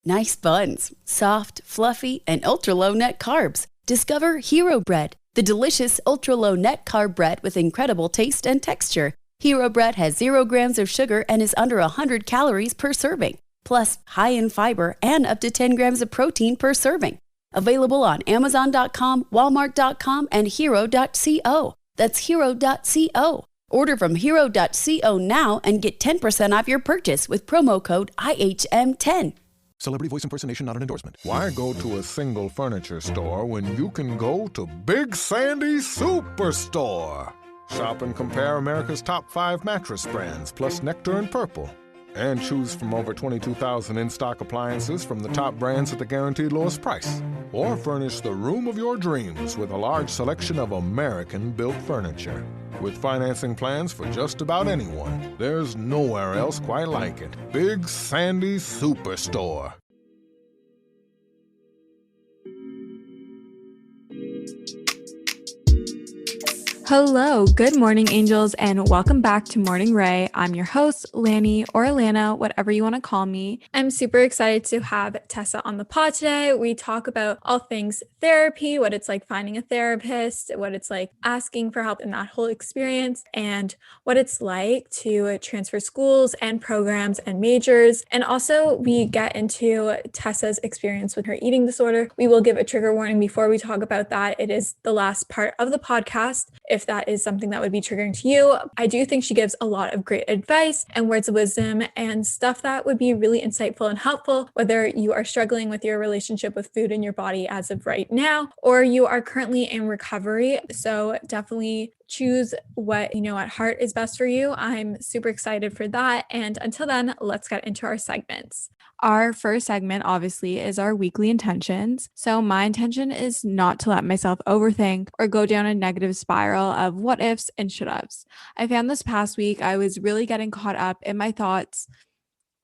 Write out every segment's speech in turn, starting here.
Nice buns, soft, fluffy, and ultra-low net carbs. Discover Hero Bread, the delicious ultra-low net carb bread with incredible taste and texture. Hero Bread has 0 grams of sugar and is under 100 calories per serving. Plus, high in fiber and up to 10 grams of protein per serving. Available on Amazon.com, Walmart.com, and Hero.co. That's Hero.co. Order from Hero.co now and get 10% off your purchase with promo code IHM10. Celebrity voice impersonation not an endorsement. Why go to a single furniture store when you can go to Big Sandy Superstore? Shop and compare America's top 5 mattress brands, plus Nectar and Purple. And choose from over 22,000 in-stock appliances from the top brands at the guaranteed lowest price. Or furnish the room of your dreams with a large selection of American-built furniture. With financing plans for just about anyone, there's nowhere else quite like it. Big Sandy Superstore. Hello, good morning, angels, and welcome back to Morning Rae. I'm your host, Lani or Lana, whatever you want to call me. I'm super excited to have Tessa on the pod today. We talk about all things therapy, what it's like finding a therapist, what it's like asking for help in that whole experience, and what it's like to transfer schools and programs and majors. And also, we get into Tessa's experience with her eating disorder. We will give a trigger warning before we talk about that. It is the last part of the podcast. If that is something that would be triggering to you, I do think she gives a lot of great advice and words of wisdom and stuff that would be really insightful and helpful, whether you are struggling with your relationship with food in your body as of right now, or you are currently in recovery. So definitely choose what you know at heart is best for you. I'm super excited for that. And until then, let's get into our segments. Our first segment, obviously, is our weekly intentions. So my intention is not to let myself overthink or go down a negative spiral of what ifs and should haves. I found this past week, I was really getting caught up in my thoughts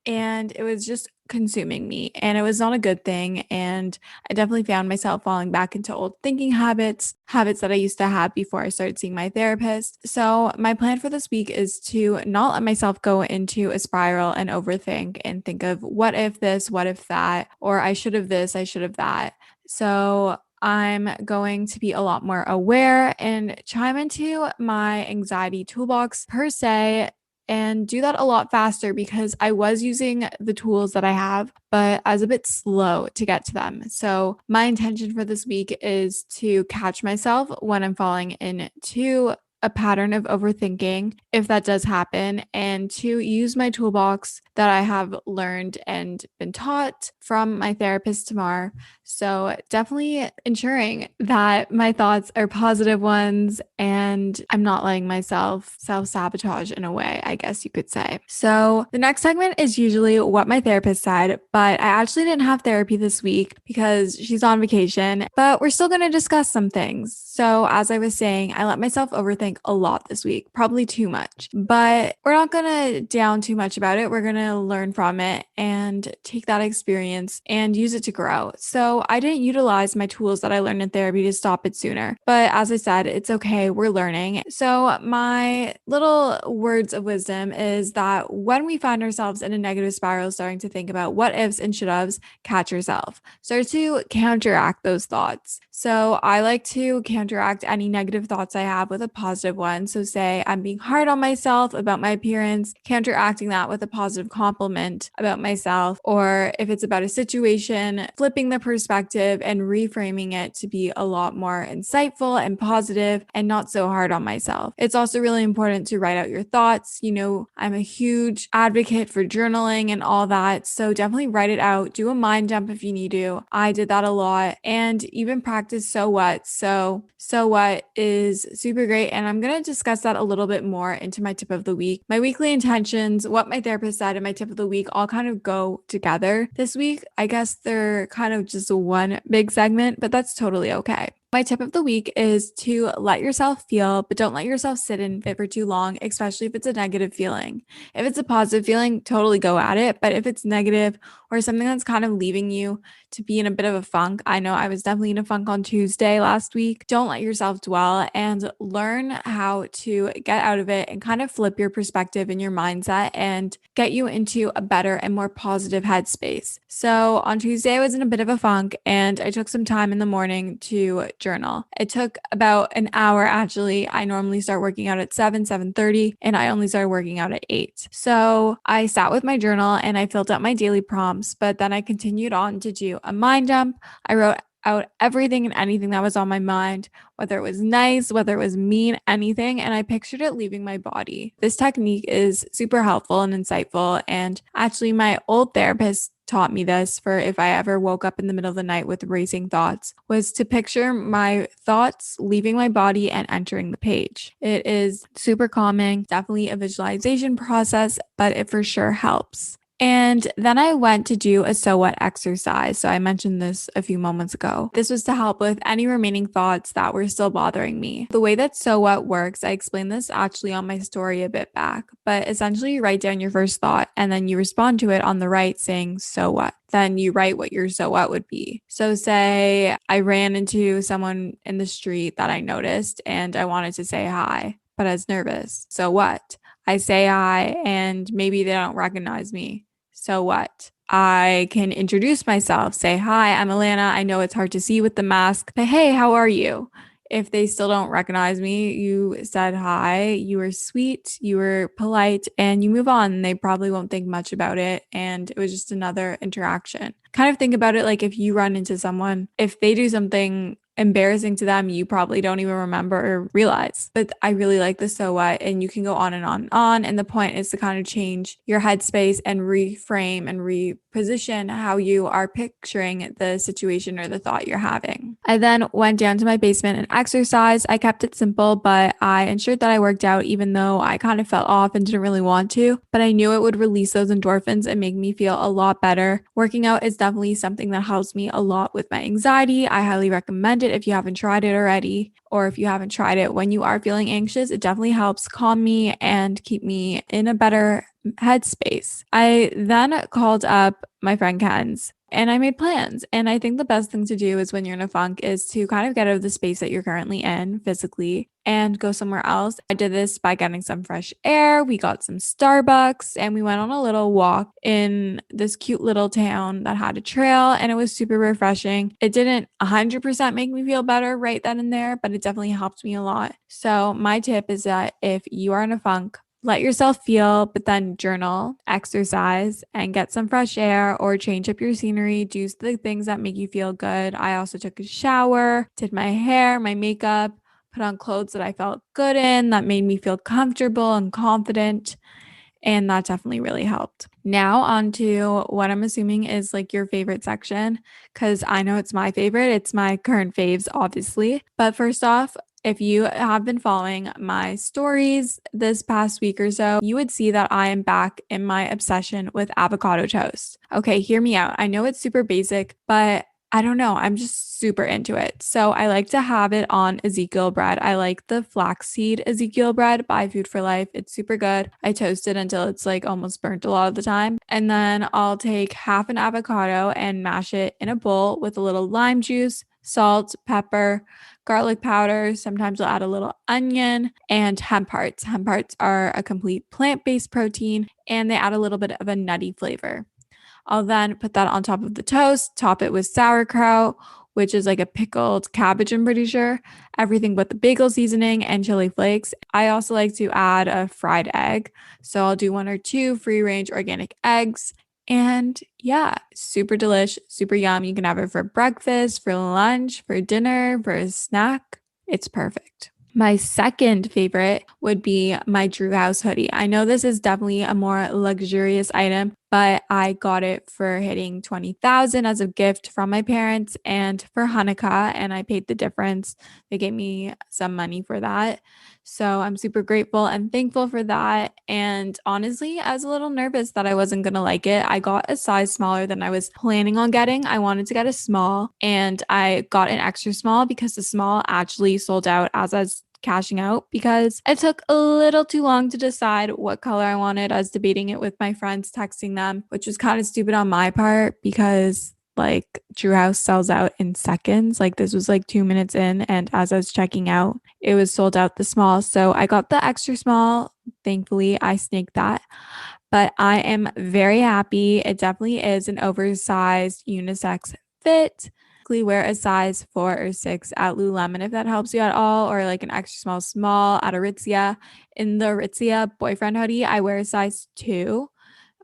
and it was just consuming me, and it was not a good thing. And I definitely found myself falling back into old thinking habits that I used to have before I started seeing my therapist. So my plan for this week is to not let myself go into a spiral and overthink and think of what if this, what if that, or I should have this, I should have that. So I'm going to be a lot more aware and chime into my anxiety toolbox per se, and do that a lot faster because I was using the tools that I have, but I was a bit slow to get to them. So my intention for this week is to catch myself when I'm falling into a pattern of overthinking, if that does happen, and to use my toolbox that I have learned and been taught from my therapist tomorrow. So definitely ensuring that my thoughts are positive ones and I'm not letting myself self-sabotage in a way, I guess you could say. So the next segment is usually what my therapist said, but I actually didn't have therapy this week because she's on vacation, but we're still going to discuss some things. So as I was saying, I let myself overthink a lot this week, probably too much, but we're not going to down too much about it. We're going to learn from it and take that experience and use it to grow. So I didn't utilize my tools that I learned in therapy to stop it sooner, but as I said, it's okay. We're learning. So my little words of wisdom is that when we find ourselves in a negative spiral, starting to think about what ifs and should haves, catch yourself. Start to counteract those thoughts. So I like to counteract any negative thoughts I have with a positive one. So say I'm being hard on myself about my appearance, counteracting that with a positive compliment about myself. Or if it's about a situation, flipping the perspective and reframing it to be a lot more insightful and positive and not so hard on myself. It's also really important to write out your thoughts. You know, I'm a huge advocate for journaling and all that. So definitely write it out. Do a mind dump if you need to. I did that a lot, and even practice so what. So what is super great. And I'm going to discuss that a little bit more into my tip of the week. My weekly intentions, what my therapist said, and my tip of the week all kind of go together this week. I guess they're kind of just one big segment, but that's totally okay. My tip of the week is to let yourself feel, but don't let yourself sit in it for too long, especially if it's a negative feeling. If it's a positive feeling, totally go at it. But if it's negative or something that's kind of leaving you to be in a bit of a funk, I know I was definitely in a funk on Tuesday last week. Don't let yourself dwell and learn how to get out of it and kind of flip your perspective and your mindset and get you into a better and more positive headspace. So on Tuesday, I was in a bit of a funk and I took some time in the morning to journal. It took about an hour actually. I normally start working out at 7:30, and I only started working out at 8. So I sat with my journal and I filled out my daily prompts, but then I continued on to do a mind dump. I wrote out everything and anything that was on my mind, whether it was nice, whether it was mean, anything, and I pictured it leaving my body. This technique is super helpful and insightful, and actually my old therapist taught me this for if I ever woke up in the middle of the night with racing thoughts, was to picture my thoughts leaving my body and entering the page. It is super calming, definitely a visualization process, but it for sure helps. And then I went to do a so what exercise. So I mentioned this a few moments ago. This was to help with any remaining thoughts that were still bothering me. The way that so what works, I explained this actually on my story a bit back, but essentially you write down your first thought and then you respond to it on the right saying, so what? Then you write what your so what would be. So say I ran into someone in the street that I noticed and I wanted to say hi, but I was nervous. So what? I say hi and maybe they don't recognize me. So what? I can introduce myself, say, hi, I'm Alana. I know it's hard to see with the mask, but hey, how are you? If they still don't recognize me, you said hi, you were sweet, you were polite, and you move on. They probably won't think much about it. And it was just another interaction. Kind of think about it like if you run into someone, if they do something embarrassing to them, you probably don't even remember or realize. But I really like the so what, and you can go on and on and on. And the point is to kind of change your headspace and reframe and reposition how you are picturing the situation or the thought you're having. I then went down to my basement and exercised. I kept it simple, but I ensured that I worked out even though I kind of felt off and didn't really want to, but I knew it would release those endorphins and make me feel a lot better. Working out is definitely something that helps me a lot with my anxiety. I highly recommend it if you haven't tried it already, or if you haven't tried it when you are feeling anxious. It definitely helps calm me and keep me in a better headspace. I then called up my friend Ken's and I made plans. And I think the best thing to do is when you're in a funk is to kind of get out of the space that you're currently in physically and go somewhere else. I did this by getting some fresh air. We got some Starbucks and we went on a little walk in this cute little town that had a trail, and it was super refreshing. It didn't 100% make me feel better right then and there, but it definitely helped me a lot. So my tip is that if you are in a funk, let yourself feel, but then journal, exercise, and get some fresh air or change up your scenery. Do the things that make you feel good. I also took a shower, did my hair, my makeup, put on clothes that I felt good in, that made me feel comfortable and confident. And that definitely really helped. Now on to what I'm assuming is like your favorite section, because I know it's my favorite. It's my current faves, obviously. But first off, if you have been following my stories this past week or so, you would see that I am back in my obsession with avocado toast. Okay, hear me out. I know it's super basic, but I don't know. I'm just super into it. So I like to have it on Ezekiel bread. I like the flaxseed Ezekiel bread by Food for Life. It's super good. I toast it until it's like almost burnt a lot of the time. And then I'll take half an avocado and mash it in a bowl with a little lime juice, salt, pepper, garlic powder. Sometimes I'll add a little onion and hemp hearts. Hemp hearts are a complete plant-based protein and they add a little bit of a nutty flavor. I'll then put that on top of the toast, top it with sauerkraut, which is like a pickled cabbage, I'm pretty sure, everything but the bagel seasoning and chili flakes. I also like to add a fried egg. So I'll do 1 or 2 free-range organic eggs. And yeah, super delish, super yum. You can have it for breakfast, for lunch, for dinner, for a snack. It's perfect. My second favorite would be my Drew House hoodie. I know this is definitely a more luxurious item, but I got it for hitting 20,000 as a gift from my parents and for Hanukkah, and I paid the difference. They gave me some money for that. So I'm super grateful and thankful for that. And honestly, I was a little nervous that I wasn't going to like it. I got a size smaller than I was planning on getting. I wanted to get a small, and I got an extra small because the small actually sold out as I was cashing out, because it took a little too long to decide what color I wanted. I was debating it with my friends, texting them, which was kind of stupid on my part because like Drew House sells out in seconds. Like this was like 2 minutes in, and as I was checking out, it was sold out the small. So I got the extra small. Thankfully, I snaked that. But I am very happy. It definitely is an oversized unisex fit. Wear a size 4 or 6 at Lululemon if that helps you at all, or like an extra small at Aritzia. In the Aritzia boyfriend hoodie, I wear a size 2.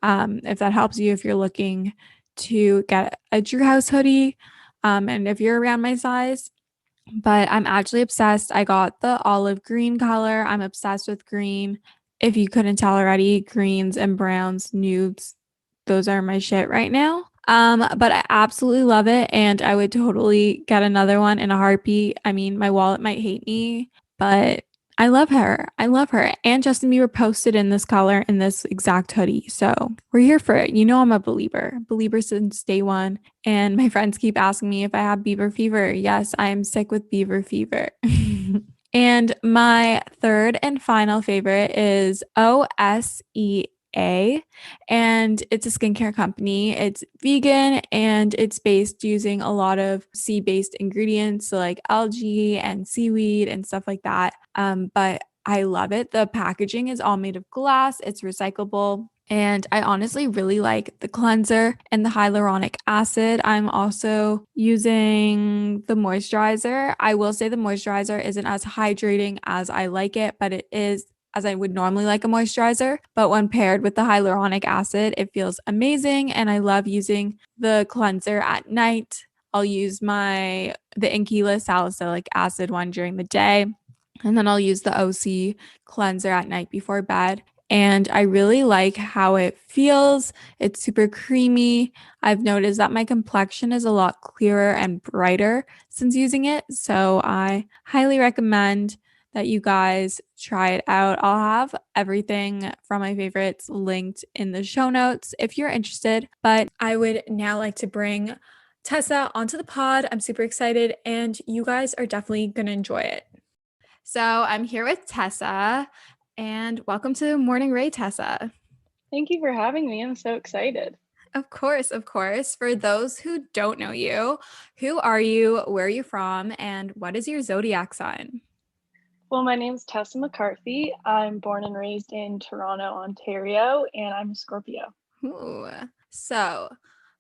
If that helps you, if you're looking to get a Drew House hoodie, and if you're around my size. But I'm actually obsessed. I got the olive green color. I'm obsessed with green. If you couldn't tell already, greens and browns, nudes, those are my shit right now. But I absolutely love it, and I would totally get another one in a heartbeat. I mean, my wallet might hate me, but I love her. I love her. And Justin Bieber posted in this color in this exact hoodie. So we're here for it. You know, I'm a believer since day one. And my friends keep asking me if I have Bieber fever. Yes, I am sick with Bieber fever. And my third and final favorite is OSEA. And it's a skincare company. It's vegan and it's based using a lot of sea-based ingredients, so like algae and seaweed and stuff like that. But I love it. The packaging is all made of glass, it's recyclable. And I honestly really like the cleanser and the hyaluronic acid. I'm also using the moisturizer. I will say the moisturizer isn't as hydrating as I like it, but it is as I would normally like a moisturizer. But when paired with the hyaluronic acid, it feels amazing. And I love using the cleanser at night. I'll use the Inquila salicylic acid one during the day. And then I'll use the OC cleanser at night before bed. And I really like how it feels. It's super creamy. I've noticed that my complexion is a lot clearer and brighter since using it. So I highly recommend that you guys try it out. I'll have everything from my favorites linked in the show notes if you're interested. But I would now like to bring Tessa onto the pod. I'm super excited, and you guys are definitely going to enjoy it. So I'm here with Tessa, and welcome to Morning Rae, Tessa. Thank you for having me. I'm so excited. Of course, of course. For those who don't know you, who are you, where are you from, and what is your zodiac sign? Well, my name's Tessa McCarthy. I'm born and raised in Toronto, Ontario, and I'm a Scorpio. Ooh. So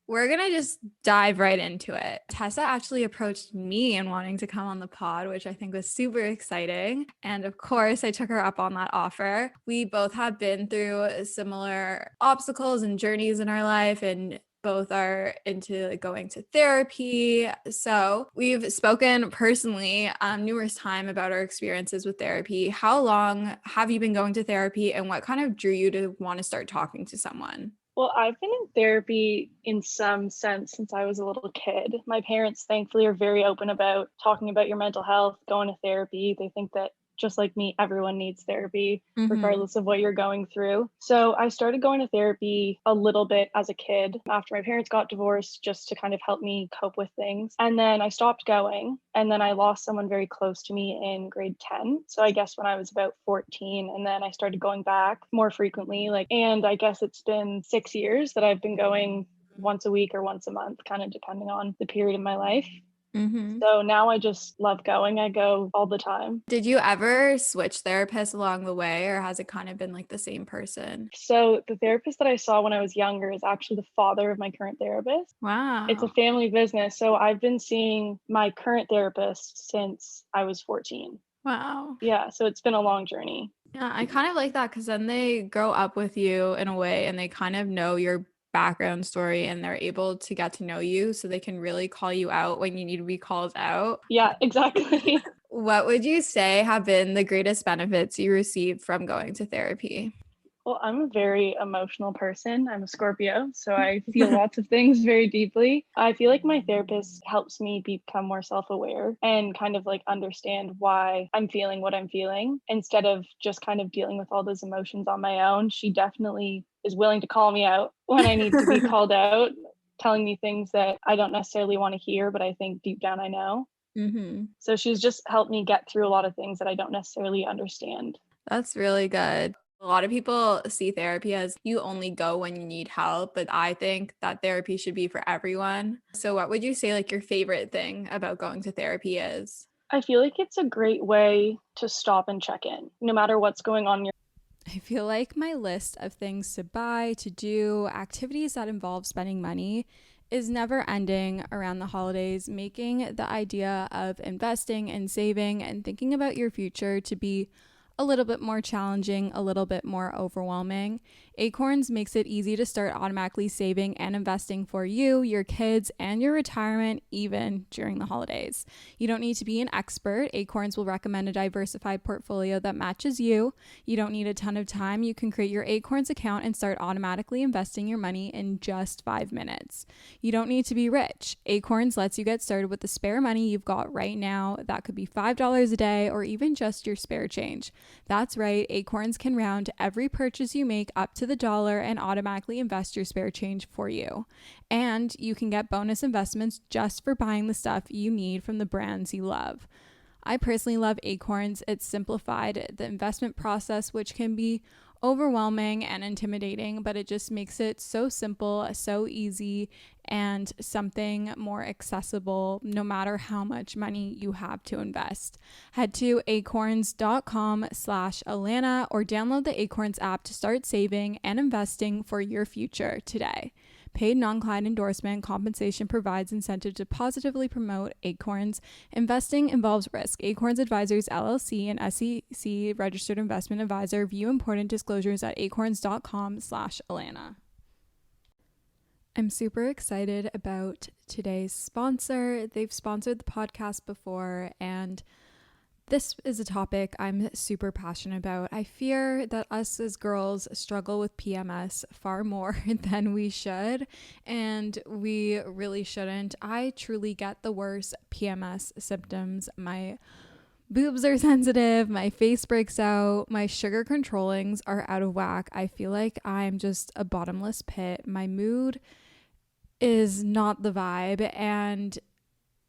we're going to just dive right into it. Tessa actually approached me and wanting to come on the pod, which I think was super exciting. And of course, I took her up on that offer. We both have been through similar obstacles and journeys in our life, and both are into going to therapy. So we've spoken personally numerous times about our experiences with therapy. How long have you been going to therapy, and what kind of drew you to want to start talking to someone? Well, I've been in therapy in some sense since I was a little kid. My parents, thankfully, are very open about talking about your mental health, going to therapy. They think that just like me, everyone needs therapy, regardless of what you're going through. So I started going to therapy a little bit as a kid after my parents got divorced, just to kind of help me cope with things. And then I stopped going. And then I lost someone very close to me in grade 10. So I guess when I was about 14, and then I started going back more frequently. And I guess it's been 6 years that I've been going once a week or once a month, kind of depending on the period of my life. So now I just love going. I go all the time. Did you ever switch therapists along the way, or has it kind of been like the same person? So the therapist that I saw when I was younger is actually the father of my current therapist. Wow. It's a family business. So I've been seeing my current therapist since I was 14. Wow. Yeah. So it's been a long journey. Yeah, I kind of like that, because then they grow up with you in a way, and they kind of know your background story, and they're able to get to know you, so they can really call you out when you need to be called out. Yeah, exactly. What would you say have been the greatest benefits you received from going to therapy? Well, I'm a very emotional person. I'm a Scorpio, so I feel lots of things very deeply. I feel like my therapist helps me become more self-aware and kind of like understand why I'm feeling what I'm feeling instead of just kind of dealing with all those emotions on my own. She definitely is willing to call me out when I need to be called out, telling me things that I don't necessarily want to hear, but I think deep down I know. Mm-hmm. So she's just helped me get through a lot of things that I don't necessarily understand. That's really good. A lot of people see therapy as you only go when you need help, but I think that therapy should be for everyone. So, what would you say like your favorite thing about going to therapy is? I feel like it's a great way to stop and check in, no matter what's going on in your. I feel like my list of things to buy, to do, activities that involve spending money is never ending around the holidays, making the idea of investing and saving and thinking about your future to be a little bit more challenging, a little bit more overwhelming. Acorns makes it easy to start automatically saving and investing for you, your kids, and your retirement, even during the holidays. You don't need to be an expert. Acorns will recommend a diversified portfolio that matches you. You don't need a ton of time. You can create your Acorns account and start automatically investing your money in just 5 minutes. You don't need to be rich. Acorns lets you get started with the spare money you've got right now. That could be $5 a day or even just your spare change. That's right, Acorns can round every purchase you make up to the dollar and automatically invest your spare change for you. And you can get bonus investments just for buying the stuff you need from the brands you love. I personally love Acorns. It's simplified the investment process, which can be overwhelming and intimidating, but it just makes it so simple, so easy, and something more accessible no matter how much money you have to invest. Head to acorns.com/Alana or download the Acorns app to start saving and investing for your future today. Paid non-client endorsement. Compensation provides incentive to positively promote Acorns. Investing involves risk. Acorns Advisors LLC, an SEC registered investment advisor. View important disclosures at acorns.com/Alana. I'm super excited about today's sponsor. They've sponsored the podcast before, and this is a topic I'm super passionate about. I fear that us as girls struggle with PMS far more than we should, and we really shouldn't. I truly get the worst PMS symptoms. My boobs are sensitive, my face breaks out, my sugar controllings are out of whack. I feel like I'm just a bottomless pit. My mood is not the vibe, and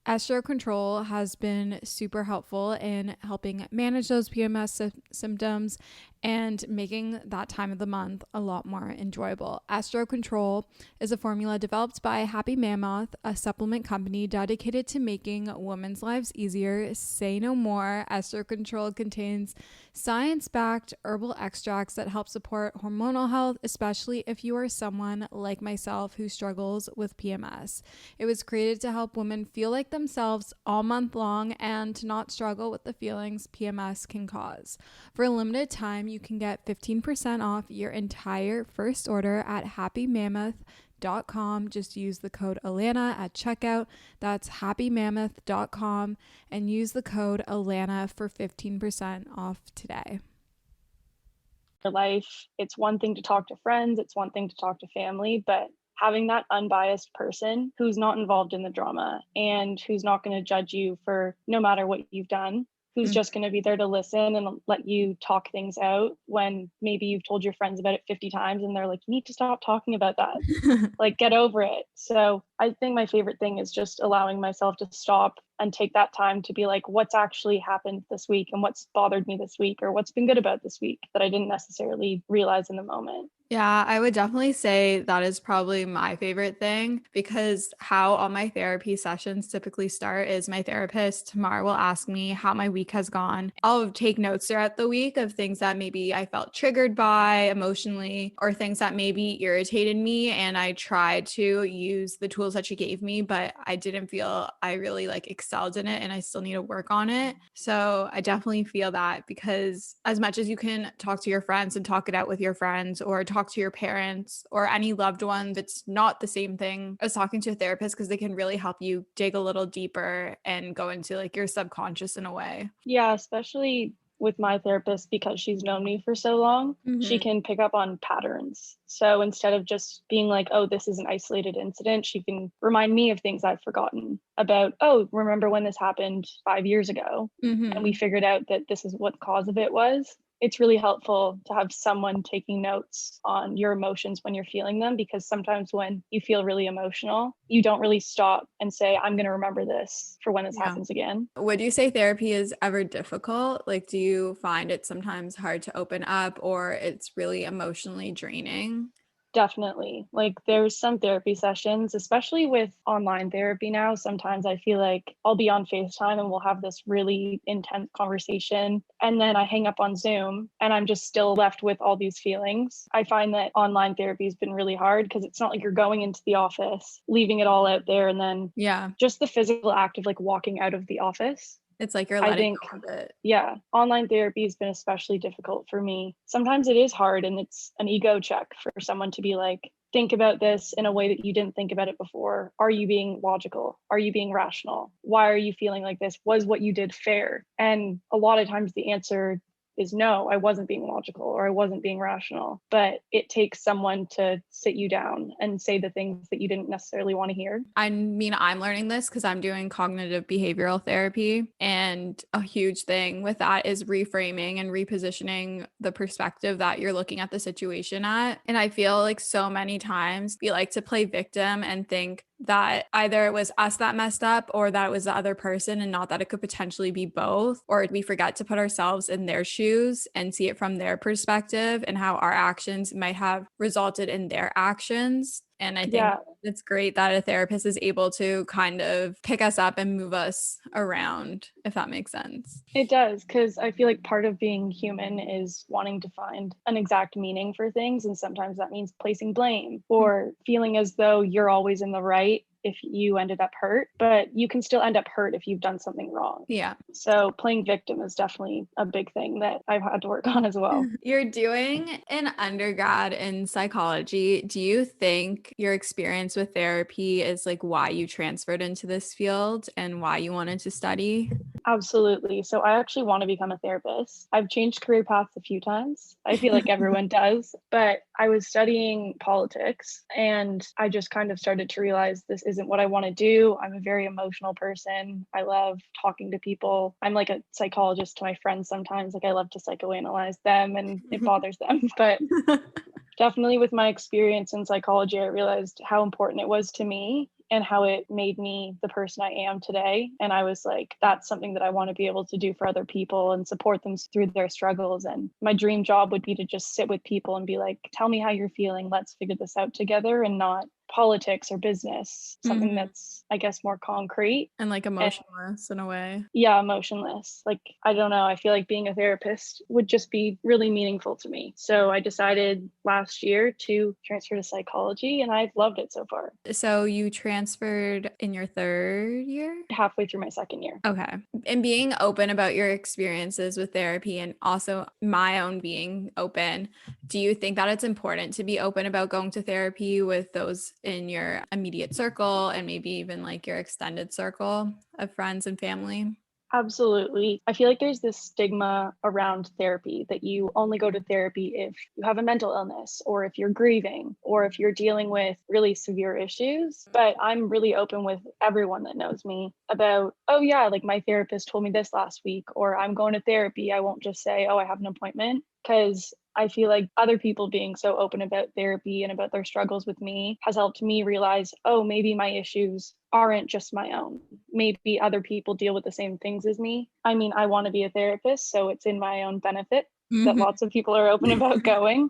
Estro Control has been super helpful in helping manage those PMS symptoms and making that time of the month a lot more enjoyable. Estro Control is a formula developed by Happy Mammoth, a supplement company dedicated to making women's lives easier. Say no more. Estro Control contains science-backed herbal extracts that help support hormonal health, especially if you are someone like myself who struggles with PMS. It was created to help women feel like themselves all month long and to not struggle with the feelings PMS can cause. For a limited time, you can get 15% off your entire first order at happymammoth.com. Just use the code Alana at checkout. That's happymammoth.com and use the code Alana for 15% off today. Your life, it's one thing to talk to friends, it's one thing to talk to family, but having that unbiased person who's not involved in the drama and who's not going to judge you for no matter what you've done, who's just going to be there to listen and let you talk things out when maybe you've told your friends about it 50 times and they're like, you need to stop talking about that. Like, get over it. So I think my favorite thing is just allowing myself to stop and take that time to be like, what's actually happened this week and what's bothered me this week or what's been good about this week that I didn't necessarily realize in the moment. Yeah, I would definitely say that is probably my favorite thing, because how all my therapy sessions typically start is my therapist, Tamar, will ask me how my week has gone. I'll take notes throughout the week of things that maybe I felt triggered by emotionally or things that maybe irritated me. And I tried to use the tools that she gave me, but I didn't feel I really excelled in it, and I still need to work on it. So I definitely feel that, because as much as you can talk to your friends and talk it out with your friends or talk to your parents or any loved one, that's not the same thing as talking to a therapist, because they can really help you dig a little deeper and go into your subconscious in a way. Yeah, especially with my therapist, because she's known me for so long, she can pick up on patterns. So instead of just being like, oh, this is an isolated incident, she can remind me of things I've forgotten about. Oh, remember when this happened 5 years ago? And we figured out that this is what the cause of it was. It's really helpful to have someone taking notes on your emotions when you're feeling them, because sometimes when you feel really emotional, you don't really stop and say, I'm going to remember this for when this happens again. Would you say therapy is ever difficult? Like, do you find it sometimes hard to open up, or it's really emotionally draining? Definitely. Like, there's some therapy sessions, especially with online therapy now. Sometimes I feel like I'll be on FaceTime and we'll have this really intense conversation. And then I hang up on Zoom and I'm just still left with all these feelings. I find that online therapy has been really hard because it's not like you're going into the office, leaving it all out there, and then just the physical act of like walking out of the office. It's like you're letting go of it. Yeah, online therapy has been especially difficult for me. Sometimes it is hard, and it's an ego check for someone to be like, think about this in a way that you didn't think about it before. Are you being logical? Are you being rational? Why are you feeling like this? Was what you did fair? And a lot of times the answer is no, I wasn't being logical or I wasn't being rational. But it takes someone to sit you down and say the things that you didn't necessarily want to hear. I mean, I'm learning this because I'm doing cognitive behavioral therapy. And a huge thing with that is reframing and repositioning the perspective that you're looking at the situation at. And I feel like so many times we like to play victim and think that either it was us that messed up or that it was the other person, and not that it could potentially be both. Or we forget to put ourselves in their shoes and see it from their perspective and how our actions might have resulted in their actions. And I think it's great that a therapist is able to kind of pick us up and move us around, if that makes sense. It does, because I feel like part of being human is wanting to find an exact meaning for things. And sometimes that means placing blame or feeling as though you're always in the right if you ended up hurt, but you can still end up hurt if you've done something wrong. Yeah. So playing victim is definitely a big thing that I've had to work on as well. You're doing an undergrad in psychology. Do you think your experience with therapy is like why you transferred into this field and why you wanted to study? Absolutely. So I actually want to become a therapist. I've changed career paths a few times. I feel like everyone does, but I was studying politics and I just kind of started to realize this isn't what I want to do. I'm a very emotional person. I love talking to people. I'm like a psychologist to my friends sometimes. Like, I love to psychoanalyze them and it bothers them. But definitely with my experience in psychology, I realized how important it was to me and how it made me the person I am today. And I was like, that's something that I want to be able to do for other people and support them through their struggles. And my dream job would be to just sit with people and be like, tell me how you're feeling. Let's figure this out together, and not politics or business, something that's, I guess, more concrete. And like emotionless in a way. Yeah, emotionless. Like, I don't know. I feel like being a therapist would just be really meaningful to me. So I decided last year to transfer to psychology, and I've loved it so far. So you transferred in your third year? Halfway through my second year. Okay. And being open about your experiences with therapy, and also my own being open, do you think that it's important to be open about going to therapy with those in your immediate circle and maybe even like your extended circle of friends and family? Absolutely. I feel like there's this stigma around therapy that you only go to therapy if you have a mental illness or if you're grieving or if you're dealing with really severe issues. But I'm really open with everyone that knows me about, oh yeah, like my therapist told me this last week, or I'm going to therapy. I won't just say, oh, I have an appointment, because I feel like other people being so open about therapy and about their struggles with me has helped me realize, oh, maybe my issues aren't just my own. Maybe other people deal with the same things as me. I mean, I want to be a therapist, so it's in my own benefit that lots of people are open about going.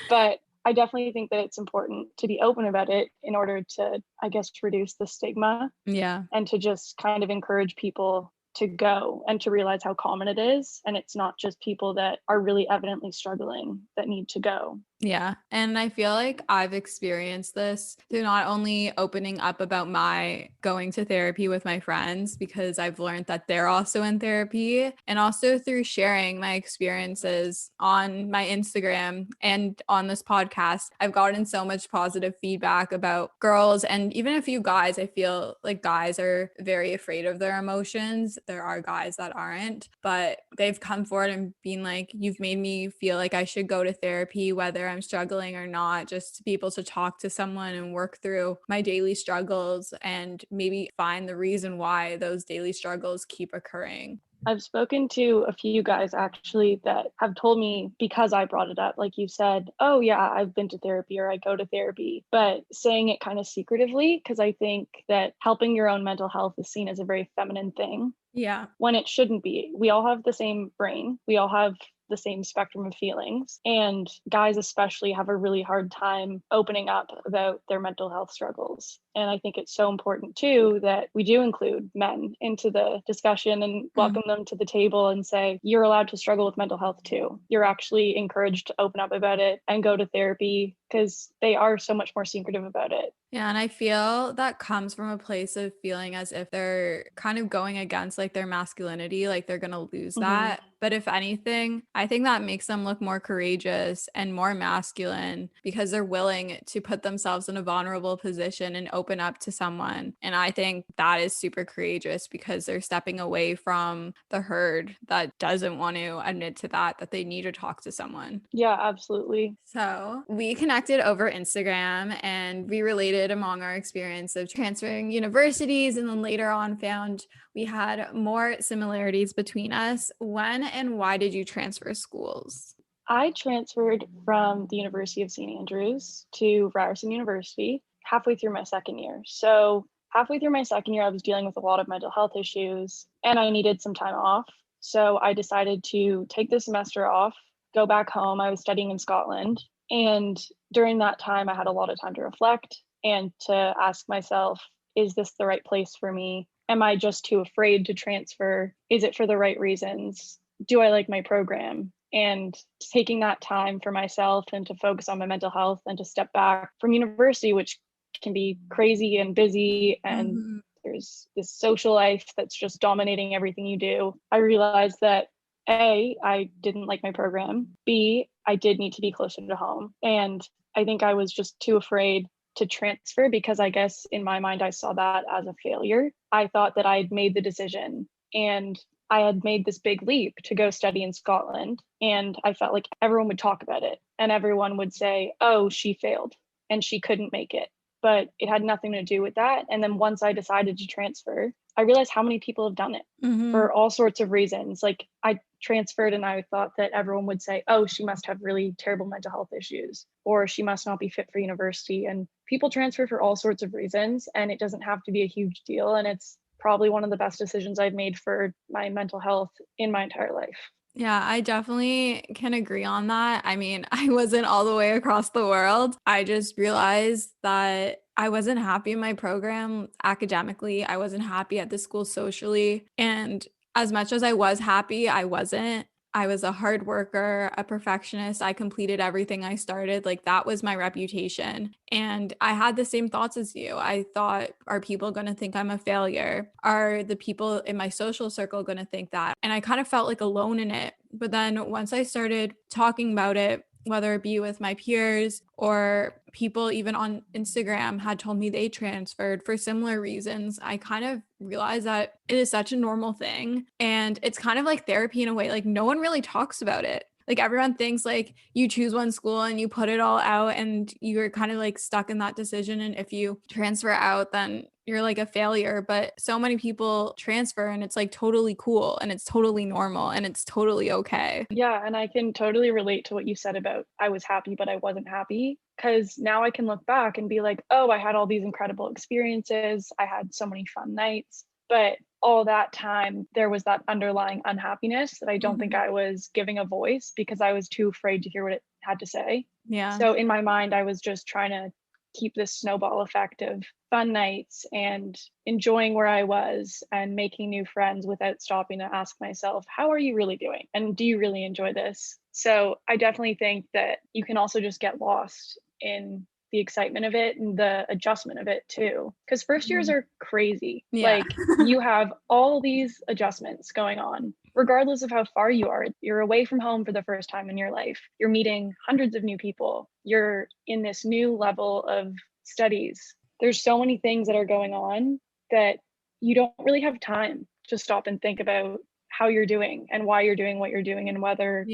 But I definitely think that it's important to be open about it in order to, I guess, reduce the stigma. Yeah. And to just kind of encourage people to go and to realize how common it is. And it's not just people that are really evidently struggling that need to go. Yeah. And I feel like I've experienced this through not only opening up about my going to therapy with my friends, because I've learned that they're also in therapy, and also through sharing my experiences on my Instagram and on this podcast. I've gotten so much positive feedback about girls and even a few guys. I feel like guys are very afraid of their emotions there are guys that aren't, but they've come forward and been like, you've made me feel like I should go to therapy, whether I'm struggling or not, just to be able to talk to someone and work through my daily struggles and maybe find the reason why those daily struggles keep occurring. I've spoken to a few guys actually that have told me, because I brought it up, like you said, oh yeah, I've been to therapy or I go to therapy, but saying it kind of secretively, because I think that helping your own mental health is seen as a very feminine thing. Yeah. When it shouldn't be. We all have the same brain. We all have the same spectrum of feelings. And guys especially have a really hard time opening up about their mental health struggles. And I think it's so important too that we do include men into the discussion and welcome them to the table and say, you're allowed to struggle with mental health too. You're actually encouraged to open up about it and go to therapy, because they are so much more secretive about it. Yeah, and I feel that comes from a place of feeling as if they're kind of going against like their masculinity, like they're going to lose that. But if anything, I think that makes them look more courageous and more masculine because they're willing to put themselves in a vulnerable position and open up to someone. And I think that is super courageous because they're stepping away from the herd that doesn't want to admit to that they need to talk to someone. Yeah, absolutely. So we connected over Instagram and we related among our experience of transferring universities, and then later on found we had more similarities between us. When and why did you transfer schools? I transferred from the University of St. Andrews to Ryerson University halfway through my second year. So halfway through my second year, I was dealing with a lot of mental health issues and I needed some time off. So I decided to take the semester off, go back home. I was studying in Scotland. And during that time, I had a lot of time to reflect and to ask myself, is this the right place for me? Am I just too afraid to transfer? Is it for the right reasons? Do I like my program? And taking that time for myself and to focus on my mental health and to step back from university, which can be crazy and busy, and there's this social life that's just dominating everything you do. I realized that A, I didn't like my program. B, I did need to be closer to home. And I think I was just too afraid to transfer because I guess in my mind, I saw that as a failure. I thought that I had made the decision and I had made this big leap to go study in Scotland. And I felt like everyone would talk about it and everyone would say, oh, she failed and she couldn't make it. But it had nothing to do with that. And then once I decided to transfer, I realized how many people have done it for all sorts of reasons. Like I transferred and I thought that everyone would say, oh, she must have really terrible mental health issues, or she must not be fit for university. And people transfer for all sorts of reasons, and it doesn't have to be a huge deal. And it's probably one of the best decisions I've made for my mental health in my entire life. Yeah, I definitely can agree on that. I mean, I wasn't all the way across the world. I just realized that I wasn't happy in my program academically. I wasn't happy at the school socially. And as much as I was happy, I wasn't. I was a hard worker, a perfectionist. I completed everything I started. Like that was my reputation. And I had the same thoughts as you. I thought, are people going to think I'm a failure? Are the people in my social circle going to think that? And I kind of felt like alone in it. But then once I started talking about it, whether it be with my peers or people even on Instagram had told me they transferred for similar reasons, I kind of realized that it is such a normal thing. And it's kind of like therapy in a way. Like no one really talks about it. Like everyone thinks like you choose one school and you put it all out and you're kind of like stuck in that decision. And if you transfer out, then you're like a failure. But so many people transfer and it's like totally cool and it's totally normal and it's totally okay. Yeah, and I can totally relate to what you said about I was happy, but I wasn't happy, because now I can look back and be like, oh, I had all these incredible experiences. I had so many fun nights. But all that time, there was that underlying unhappiness that I don't think I was giving a voice because I was too afraid to hear what it had to say. Yeah. So in my mind, I was just trying to keep this snowball effect of fun nights and enjoying where I was and making new friends without stopping to ask myself, how are you really doing? And do you really enjoy this? So I definitely think that you can also just get lost in the excitement of it and the adjustment of it too. Because first years are crazy. Yeah. Like you have all these adjustments going on, regardless of how far you are. You're away from home for the first time in your life. You're meeting hundreds of new people. You're in this new level of studies. There's so many things that are going on that you don't really have time to stop and think about how you're doing and why you're doing what you're doing and whether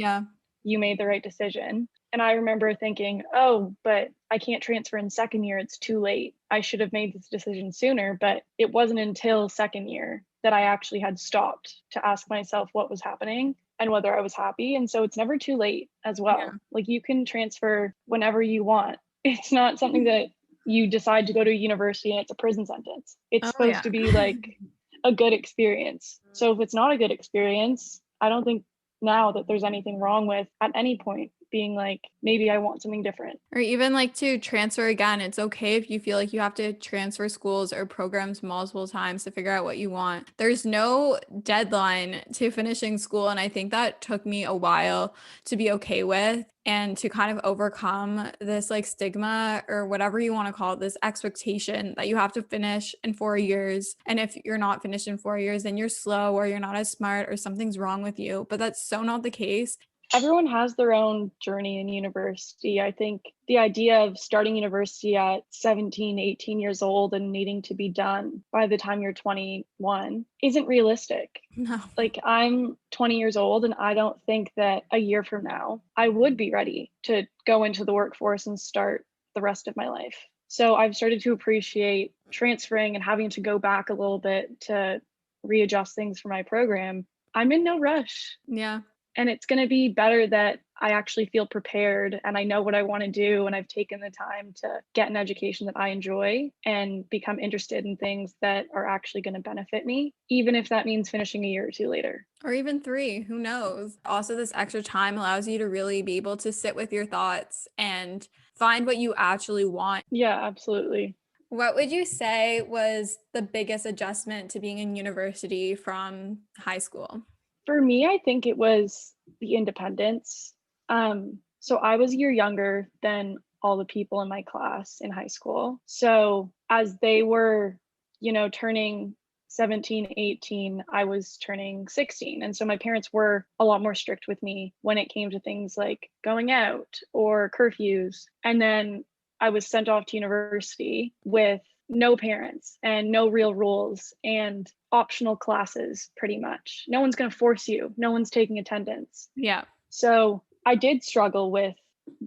you made the right decision. And I remember thinking, oh, but I can't transfer in second year. It's too late. I should have made this decision sooner. But it wasn't until second year that I actually had stopped to ask myself what was happening and whether I was happy. And so it's never too late as well. Yeah. Like you can transfer whenever you want. It's not something that you decide to go to university and it's a prison sentence. It's supposed to be like a good experience. So if it's not a good experience, I don't think now that there's anything wrong with at any point being like, maybe I want something different. Or even like to transfer again. It's okay if you feel like you have to transfer schools or programs multiple times to figure out what you want. There's no deadline to finishing school. And I think that took me a while to be okay with and to kind of overcome this like stigma or whatever you want to call it, this expectation that you have to finish in 4 years. And if you're not finished in 4 years, then you're slow or you're not as smart or something's wrong with you. But that's so not the case. Everyone has their own journey in university. I think the idea of starting university at 17, 18 years old and needing to be done by the time you're 21 isn't realistic. No. Like I'm 20 years old and I don't think that a year from now I would be ready to go into the workforce and start the rest of my life. So I've started to appreciate transferring and having to go back a little bit to readjust things for my program. I'm in no rush. Yeah. And it's going to be better that I actually feel prepared and I know what I want to do. And I've taken the time to get an education that I enjoy and become interested in things that are actually going to benefit me, even if that means finishing a year or two later. Or even 3, who knows? Also, this extra time allows you to really be able to sit with your thoughts and find what you actually want. Yeah, absolutely. What would you say was the biggest adjustment to being in university from high school? For me, I think it was the independence. So I was a year younger than all the people in my class in high school. So as they were, turning 17, 18, I was turning 16. And so my parents were a lot more strict with me when it came to things like going out or curfews. And then I was sent off to university with no parents and no real rules and optional classes, pretty much. No one's going to force you. No one's taking attendance. Yeah. So I did struggle with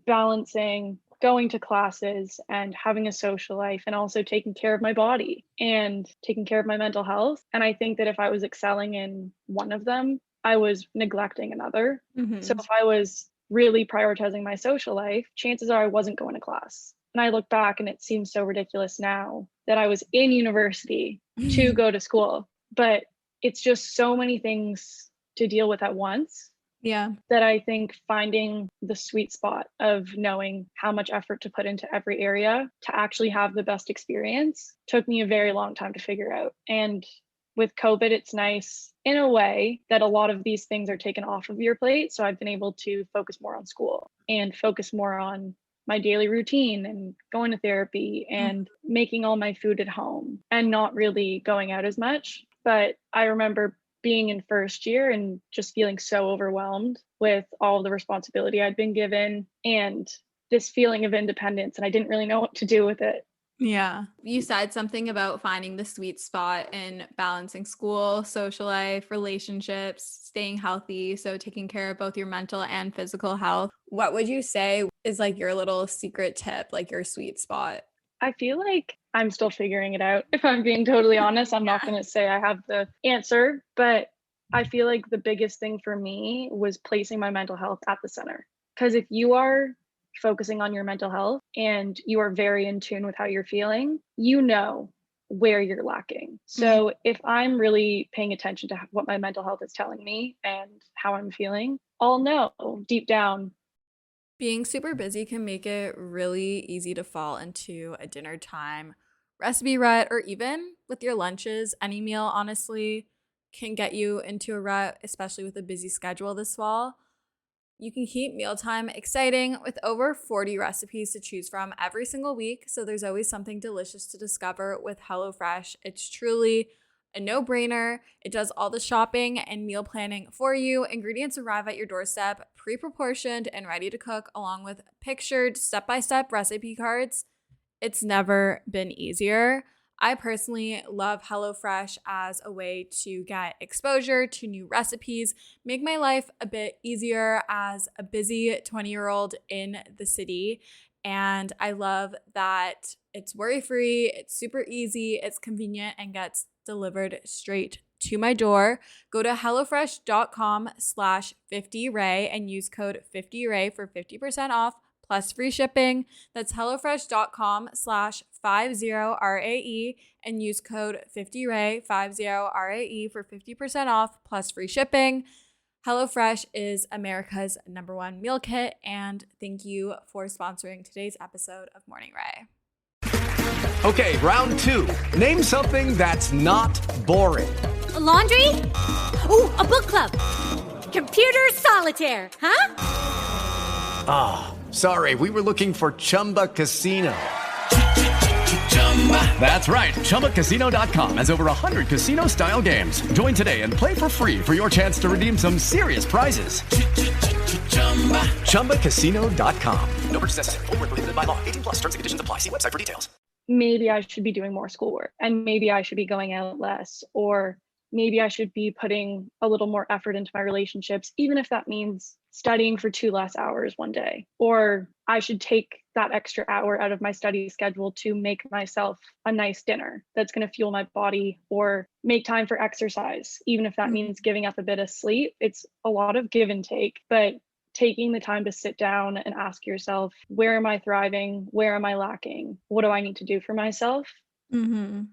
balancing going to classes and having a social life and also taking care of my body and taking care of my mental health. And I think that if I was excelling in one of them, I was neglecting another. Mm-hmm. So if I was really prioritizing my social life, chances are I wasn't going to class. And I look back and it seems so ridiculous now that I was in university to go to school, but it's just so many things to deal with at once. Yeah. That I think finding the sweet spot of knowing how much effort to put into every area to actually have the best experience took me a very long time to figure out. And with COVID, it's nice in a way that a lot of these things are taken off of your plate. So I've been able to focus more on school and focus more on my daily routine and going to therapy and making all my food at home and not really going out as much. But I remember being in first year and just feeling so overwhelmed with all of the responsibility I'd been given and this feeling of independence, and I didn't really know what to do with it. Yeah. You said something about finding the sweet spot in balancing school, social life, relationships, staying healthy. So taking care of both your mental and physical health. What would you say is like your little secret tip, like your sweet spot? I feel like I'm still figuring it out. If I'm being totally honest, I'm not going to say I have the answer, but I feel like the biggest thing for me was placing my mental health at the center. Because if you are focusing on your mental health and you are very in tune with how you're feeling, you know where you're lacking. So if I'm really paying attention to what my mental health is telling me and how I'm feeling, I'll know deep down. Being super busy can make it really easy to fall into a dinner time recipe rut, or even with your lunches. Any meal, honestly, can get you into a rut, especially with a busy schedule this fall. You can keep mealtime exciting with over 40 recipes to choose from every single week, so there's always something delicious to discover with HelloFresh. It's truly a no-brainer. It does all the shopping and meal planning for you. Ingredients arrive at your doorstep, pre-proportioned and ready to cook, along with pictured step-by-step recipe cards. It's never been easier. I personally love HelloFresh as a way to get exposure to new recipes, make my life a bit easier as a busy 20-year-old in the city. And I love that it's worry-free, it's super easy, it's convenient, and gets delivered straight to my door. Go to hellofresh.com/50rae and use code 50rae for 50% off plus free shipping. That's hellofresh.com/50rae and use code 50rae, 50rae for 50% off plus free shipping. HelloFresh is America's #1 meal kit, and thank you for sponsoring today's episode of Morning Rae. Okay, round 2. Name something that's not boring. A laundry? Ooh, a book club. Computer solitaire, huh? Ah, sorry, we were looking for Chumba Casino. That's right, ChumbaCasino.com has over 100 casino-style games. Join today and play for free for your chance to redeem some serious prizes. ChumbaCasino.com. No purchase necessary. Void where prohibited by law. 18+ terms and conditions apply. See website for details. Maybe I should be doing more schoolwork, and maybe I should be going out less, or maybe I should be putting a little more effort into my relationships, even if that means studying for 2 less hours one day. Or I should take that extra hour out of my study schedule to make myself a nice dinner that's going to fuel my body, or make time for exercise, even if that means giving up a bit of sleep. It's a lot of give and take, but taking the time to sit down and ask yourself, where am I thriving? Where am I lacking? What do I need to do for myself?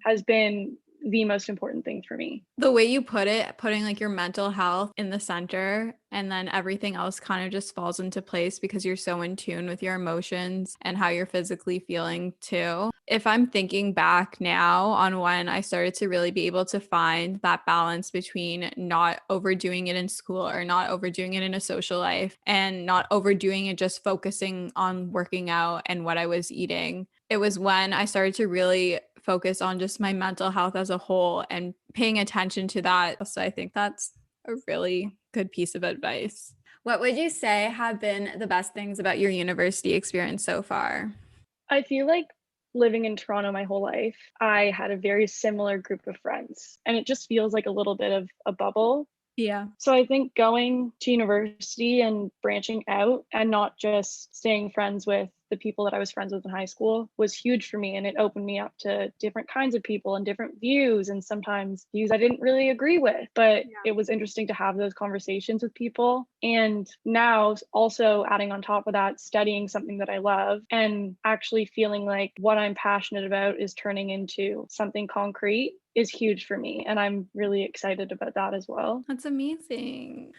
Has been the most important thing for me. The way you put it, putting like your mental health in the center, and then everything else kind of just falls into place because you're so in tune with your emotions and how you're physically feeling too. If I'm thinking back now on when I started to really be able to find that balance between not overdoing it in school or not overdoing it in a social life, and not overdoing it just focusing on working out and what I was eating, it was when I started to really focus on just my mental health as a whole and paying attention to that. So I think that's a really good piece of advice. What would you say have been the best things about your university experience so far? I feel like living in Toronto my whole life, I had a very similar group of friends, and it just feels like a little bit of a bubble. Yeah. So I think going to university and branching out and not just staying friends with the people that I was friends with in high school was huge for me. And it opened me up to different kinds of people and different views, and sometimes views I didn't really agree with. But it was interesting to have those conversations with people. And now also adding on top of that, studying something that I love and actually feeling like what I'm passionate about is turning into something concrete is huge for me. And I'm really excited about that as well. That's amazing.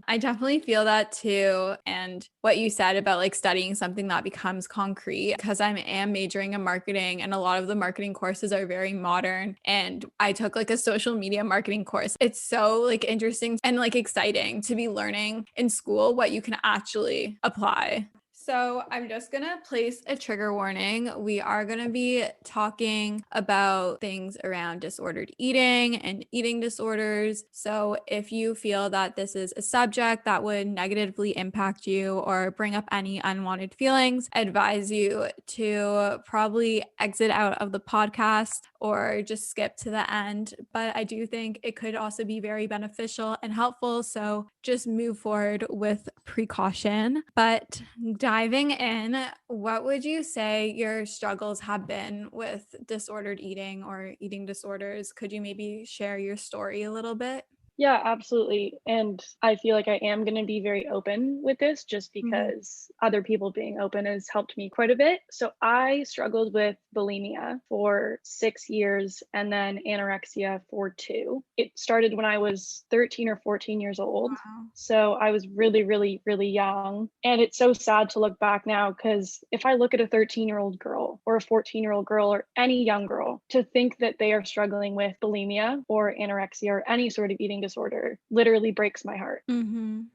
I definitely feel that too. And what you said about like studying something that becomes concrete, because I am majoring in marketing and a lot of the marketing courses are very modern. And I took like a social media marketing course. It's so like interesting and like exciting to be learning in school what you can actually apply. So I'm just going to place a trigger warning. We are going to be talking about things around disordered eating and eating disorders. So if you feel that this is a subject that would negatively impact you or bring up any unwanted feelings, I advise you to probably exit out of the podcast or just skip to the end. But I do think it could also be very beneficial and helpful. So just move forward with precaution. But diving in, what would you say your struggles have been with disordered eating or eating disorders? Could you maybe share your story a little bit? Yeah, absolutely. And I feel like I am going to be very open with this just because other people being open has helped me quite a bit. So I struggled with bulimia for 6 years and then anorexia for 2. It started when I was 13 or 14 years old. Wow. So I was really, really, really young. And it's so sad to look back now because if I look at a 13-year-old girl or a 14-year-old girl or any young girl, to think that they are struggling with bulimia or anorexia or any sort of eating disorder literally breaks my heart.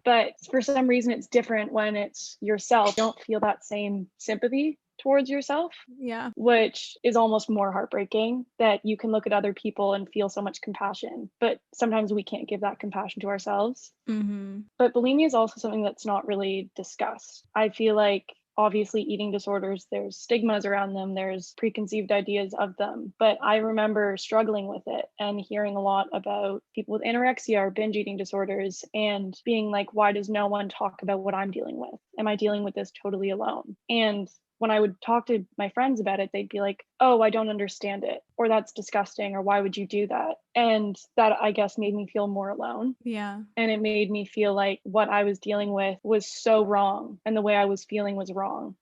But for some reason it's different when it's yourself. You don't feel that same sympathy towards yourself, which is almost more heartbreaking, that you can look at other people and feel so much compassion, but sometimes we can't give that compassion to ourselves. But bulimia is also something that's not really discussed. I feel like obviously eating disorders, there's stigmas around them, there's preconceived ideas of them. But I remember struggling with it and hearing a lot about people with anorexia or binge eating disorders and being like, why does no one talk about what I'm dealing with? Am I dealing with this totally alone? And when I would talk to my friends about it, they'd be like, oh, I don't understand it, or that's disgusting, or why would you do that? And that, I guess, made me feel more alone. Yeah. And it made me feel like what I was dealing with was so wrong and the way I was feeling was wrong.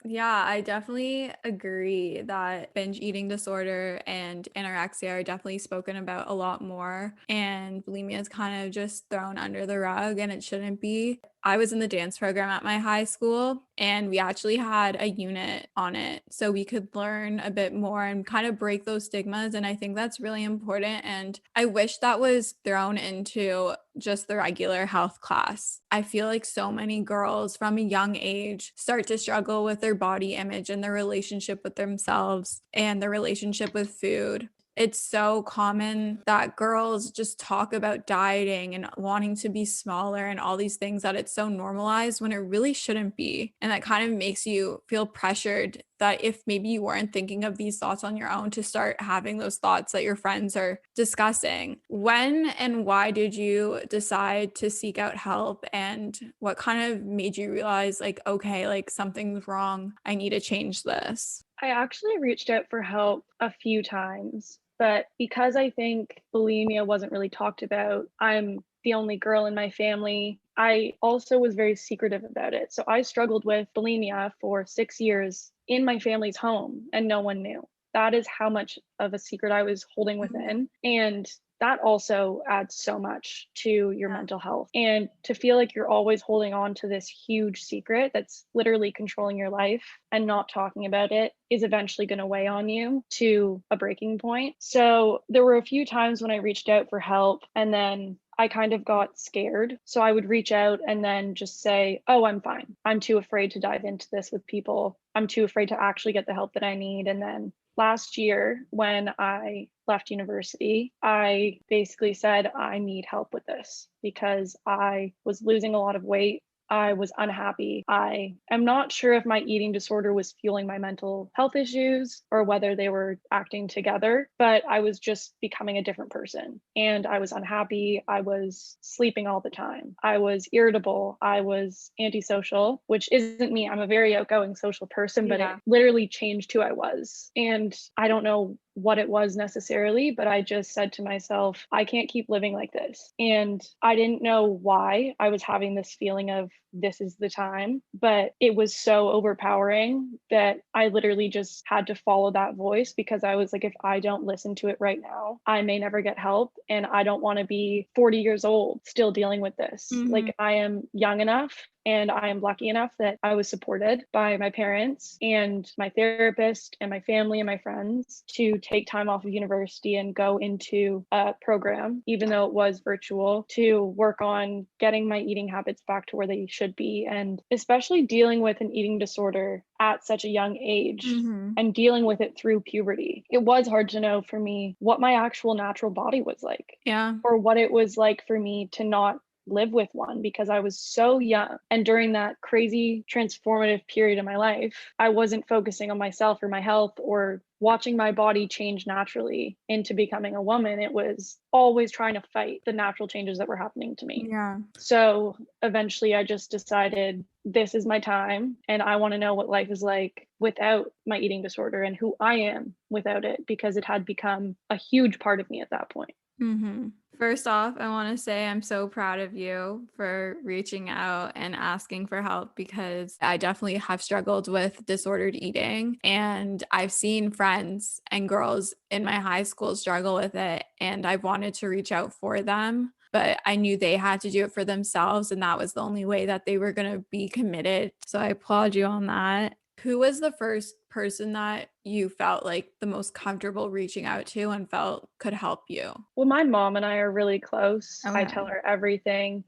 Yeah, I definitely agree that binge eating disorder and anorexia are definitely spoken about a lot more, and bulimia is kind of just thrown under the rug, and it shouldn't be. I was in the dance program at my high school, and we actually had a unit on it so we could learn a bit more and kind of break those stigmas. And I think that's really important. And I wish that was thrown into just the regular health class. I feel like so many girls from a young age start to struggle with their body image and their relationship with themselves and their relationship with food. It's so common that girls just talk about dieting and wanting to be smaller and all these things, that it's so normalized when it really shouldn't be. And that kind of makes you feel pressured that if maybe you weren't thinking of these thoughts on your own, to start having those thoughts that your friends are discussing. When and why did you decide to seek out help, and what kind of made you realize like, okay, like something's wrong, I need to change this? I actually reached out for help a few times, but because I think bulimia wasn't really talked about, I'm the only girl in my family. I also was very secretive about it. So I struggled with bulimia for 6 years in my family's home and no one knew. That is how much of a secret I was holding within. And that also adds so much to your mental health. And to feel like you're always holding on to this huge secret that's literally controlling your life and not talking about it is eventually going to weigh on you to a breaking point. So there were a few times when I reached out for help and then I kind of got scared. So I would reach out and then just say, oh, I'm fine. I'm too afraid to dive into this with people. I'm too afraid to actually get the help that I need. And then last year, when I left university, I basically said, I need help with this because I was losing a lot of weight. I was unhappy. I am not sure if my eating disorder was fueling my mental health issues or whether they were acting together, but I was just becoming a different person. And I was unhappy. I was sleeping all the time. I was irritable. I was antisocial, which isn't me. I'm a very outgoing social person, but it literally changed who I was. And I don't know what it was necessarily, but I just said to myself, I can't keep living like this. And I didn't know why I was having this feeling of this is the time, but it was so overpowering that I literally just had to follow that voice because I was like, if I don't listen to it right now, I may never get help. And I don't want to be 40 years old still dealing with this. Like, I am young enough and I am lucky enough that I was supported by my parents and my therapist and my family and my friends to take time off of university and go into a program, even though it was virtual, to work on getting my eating habits back to where they should be. And especially dealing with an eating disorder at such a young age and dealing with it through puberty. It was hard to know for me what my actual natural body was like. Or what it was like for me to not live with one because I was so young. And during that crazy transformative period of my life, I wasn't focusing on myself or my health or watching my body change naturally into becoming a woman. It was always trying to fight the natural changes that were happening to me. So eventually I just decided this is my time and I want to know what life is like without my eating disorder and who I am without it, because it had become a huge part of me at that point. First off, I want to say I'm so proud of you for reaching out and asking for help, because I definitely have struggled with disordered eating, and I've seen friends and girls in my high school struggle with it, and I wanted to reach out for them, but I knew they had to do it for themselves, and that was the only way that they were going to be committed. So I applaud you on that. Who was the first person that you felt like the most comfortable reaching out to and felt could help you? Well, my mom and I are really close. I Okay. tell her everything.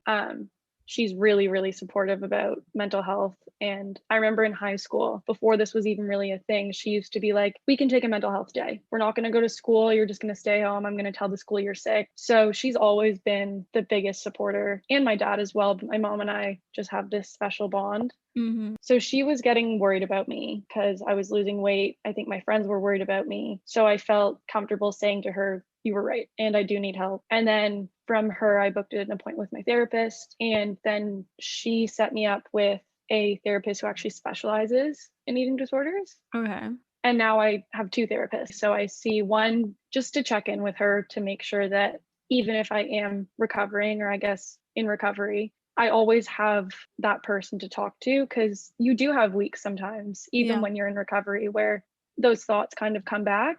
she's really, really supportive about mental health. And I remember in high school, before this was even really a thing, she used to be like, we can take a mental health day. We're not going to go to school. You're just going to stay home. I'm going to tell the school you're sick. So she's always been the biggest supporter, and my dad as well. But my mom and I just have this special bond. Mm-hmm. So she was getting worried about me because I was losing weight. I think my friends were worried about me. So I felt comfortable saying to her, you were right, and I do need help. And then from her, I booked an appointment with my therapist. And then she set me up with a therapist who actually specializes in eating disorders. Okay. And now I have 2 therapists. So I see one just to check in with her to make sure that even if I am recovering, or I guess in recovery, I always have that person to talk to, because you do have weeks sometimes, even when you're in recovery, where those thoughts kind of come back.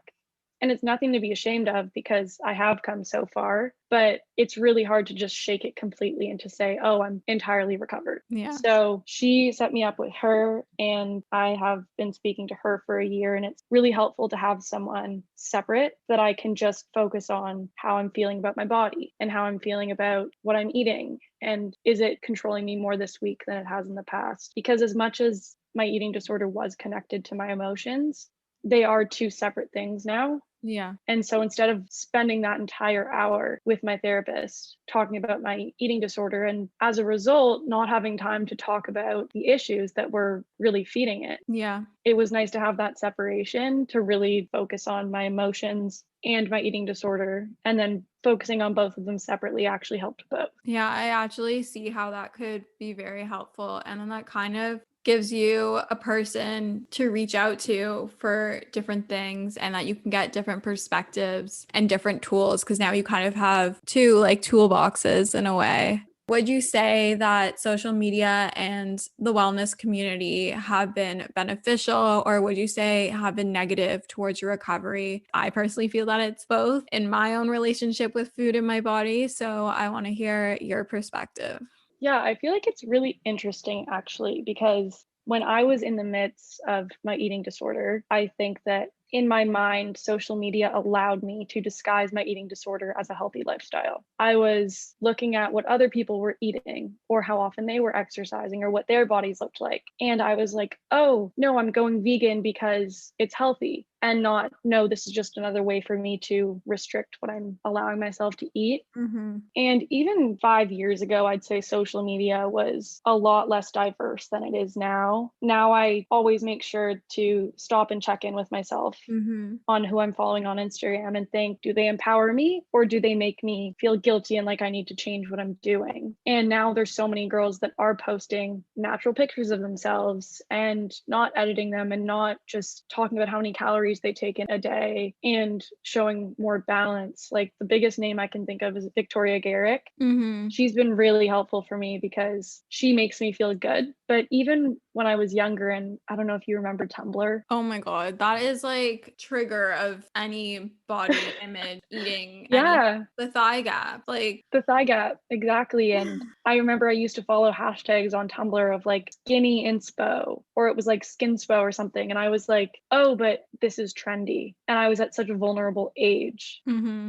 And it's nothing to be ashamed of, because I have come so far, but it's really hard to just shake it completely and to say, oh, I'm entirely recovered. Yeah. So she set me up with her, and I have been speaking to her for a year, and it's really helpful to have someone separate that I can just focus on how I'm feeling about my body and how I'm feeling about what I'm eating. And is it controlling me more this week than it has in the past? Because as much as my eating disorder was connected to my emotions, they are 2 separate things now. Yeah. And so instead of spending that entire hour with my therapist talking about my eating disorder, and as a result, not having time to talk about the issues that were really feeding it, Yeah. it was nice to have that separation to really focus on my emotions and my eating disorder. And then focusing on both of them separately actually helped both. Yeah, I actually see how that could be very helpful. And then that kind of gives you a person to reach out to for different things, and that you can get different perspectives and different tools, because now you kind of have 2 like toolboxes in a way. Would you say that social media and the wellness community have been beneficial, or would you say have been negative towards your recovery? I personally feel that it's both in my own relationship with food in my body. So I want to hear your perspective. Yeah, I feel like it's really interesting actually, because when I was in the midst of my eating disorder, I think that in my mind, social media allowed me to disguise my eating disorder as a healthy lifestyle. I was looking at what other people were eating, or how often they were exercising, or what their bodies looked like. And I was like, oh, no, I'm going vegan because it's healthy. And not, no, this is just another way for me to restrict what I'm allowing myself to eat. Mm-hmm. And even 5 years ago, I'd say social media was a lot less diverse than it is now. Now I always make sure to stop and check in with myself on who I'm following on Instagram and think, do they empower me, or do they make me feel guilty and like I need to change what I'm doing? And now there's so many girls that are posting natural pictures of themselves and not editing them, and not just talking about how many calories they take in a day, and showing more balance. Like the biggest name I can think of is Victoria Garrick. Mm-hmm. She's been really helpful for me because she makes me feel good. But even when I was younger, and I don't know if you remember Tumblr. Oh my God, that is like trigger of any body image eating. Yeah. The thigh gap, like The thigh gap, exactly. And I remember I used to follow hashtags on Tumblr of like skinny inspo, or it was like skinspo or something. And I was like, oh, but this is trendy. And I was at such a vulnerable age.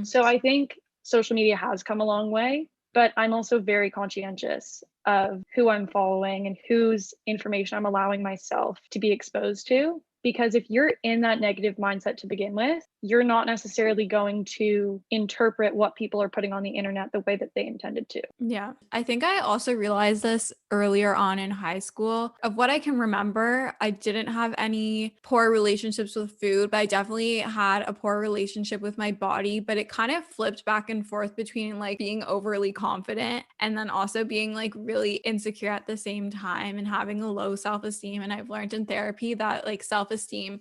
So I think social media has come a long way, but I'm also very conscientious of who I'm following and whose information I'm allowing myself to be exposed to. Because if you're in that negative mindset to begin with, you're not necessarily going to interpret what people are putting on the internet the way that they intended to. Yeah. I think I also realized this earlier on in high school. Of what I can remember, I didn't have any poor relationships with food, but I definitely had a poor relationship with my body. But it kind of flipped back and forth between like being overly confident and then also being like really insecure at the same time, and having a low self-esteem. And I've learned in therapy that like self-esteem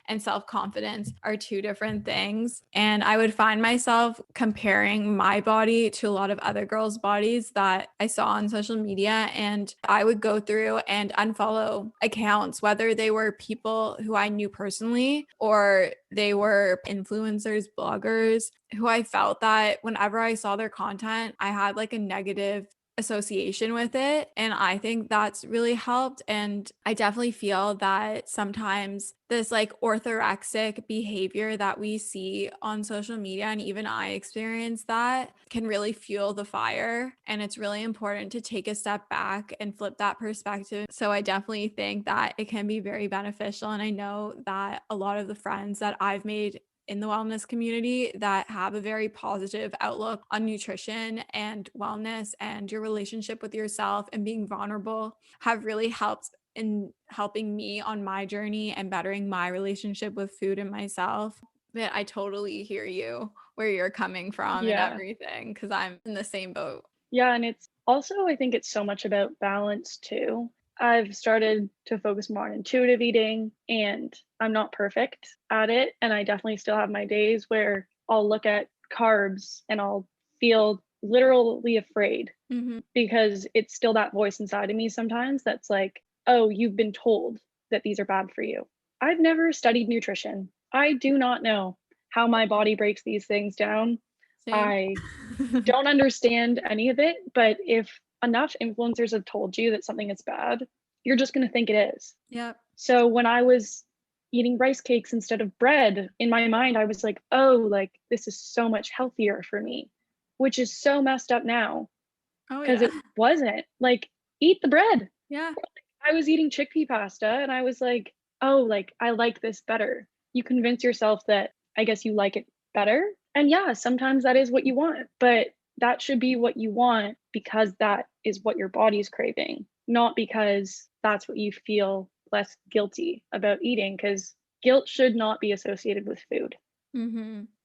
and self-confidence are 2 different things. And I would find myself comparing my body to a lot of other girls' bodies that I saw on social media. And I would go through and unfollow accounts, whether they were people who I knew personally or they were influencers, bloggers, who I felt that whenever I saw their content, I had like a negative association with it. And I think that's really helped. And I definitely feel that sometimes this like orthorexic behavior that we see on social media, and even I experience that, can really fuel the fire. And it's really important to take a step back and flip that perspective. So I definitely think that it can be very beneficial. And I know that a lot of the friends that I've made in the wellness community that have a very positive outlook on nutrition and wellness and your relationship with yourself and being vulnerable have really helped in helping me on my journey and bettering my relationship with food and myself. But I totally hear you where you're coming from and everything, because I'm in the same boat. Yeah, and it's also, I think it's so much about balance too. I've started to focus more on intuitive eating, and I'm not perfect at it. And I definitely still have my days where I'll look at carbs and I'll feel literally afraid because it's still that voice inside of me sometimes that's like, oh, you've been told that these are bad for you. I've never studied nutrition. I do not know how my body breaks these things down. Same. I don't understand any of it, but if enough influencers have told you that something is bad, you're just going to think it is. Yep. So when I was eating rice cakes instead of bread, in my mind, I was like, oh, like this is so much healthier for me, which is so messed up now because it wasn't. Like, eat the bread. Yeah. I was eating chickpea pasta and I was like, oh, like I like this better. You convince yourself that I guess you like it better. And yeah, sometimes that is what you want, but that should be what you want because that is what your body's craving, not because that's what you feel less guilty about eating, because guilt should not be associated with food.